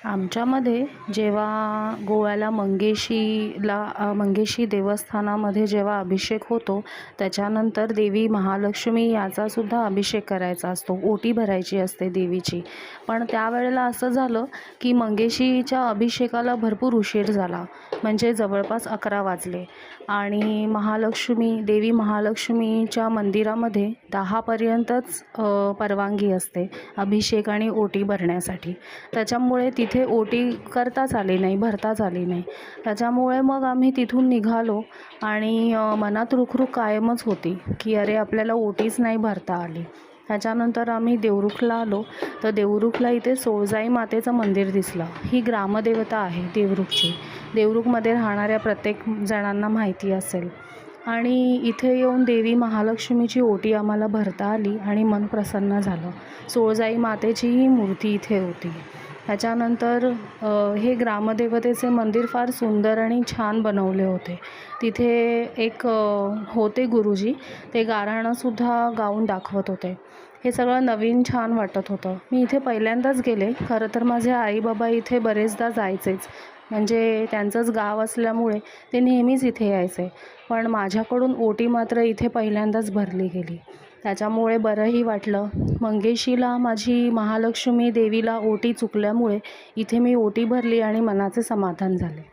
आमच्यामध्ये जेव्हा गोव्याला मंगेशी देवस्थानामध्ये जेव्हा अभिषेक होतो, त्याच्यानंतर देवी महालक्ष्मी याचासुद्धा अभिषेक करायचा असतो, ओटी भरायची असते देवीची. पण त्यावेळेला असं झालं की मंगेशीच्या अभिषेकाला भरपूर उशीर झाला, म्हणजे जवळपास 11 वाजले. आणि देवी महालक्ष्मीच्या मंदिरामध्ये 10 पर्यंतच परवानगी असते अभिषेक आणि ओटी भरण्यासाठी. त्याच्यामुळे तिथे ओटी करताच आली नाही, भरताच आली नाही. त्याच्यामुळे मग आम्ही तिथून निघालो आणि मनात रुखरुख कायमच होती की अरे आपल्याला ओटीच नाही भरता आली. त्याच्यानंतर आम्ही देवरुखला आलो, तर देवरुखला इथे सोळजाई मातेचं मंदिर दिसलं. ही ग्रामदेवता आहे देवरुखची. देवरुखमध्ये राहणाऱ्या प्रत्येक जणांना माहिती असेल. आणि इथे येऊन देवी महालक्ष्मीची ओटी आम्हाला भरता आली आणि मन प्रसन्न झालं. सोळजाई मातेचीही मूर्ती इथे होती. त्याच्यानंतर हे ग्रामदेवतेचे मंदिर फार सुंदर आणि छान बनवले होते. तिथे एक होते गुरुजी, ते गाऱ्हाणंसुद्धा गाऊन दाखवत होते. हे सगळं नवीन छान वाटत होतं. मी इथे पहिल्यांदाच गेले. खरं तर माझे आई बाबा इथे बरेचदा जायचेच, म्हणजे त्यांचंच गाव असल्यामुळे ते नेहमीच इथे यायचे. पण माझ्याकडून ओटी मात्र इथे पहिल्यांदाच भरली गेली. त्याच्यामुळे बरंही वाटलं. मंगेशीला, माझी महालक्ष्मी देवीला ओटी चुकल्यामुळे इथे मी ओटी भरली आणि मनाचे समाधान झाले.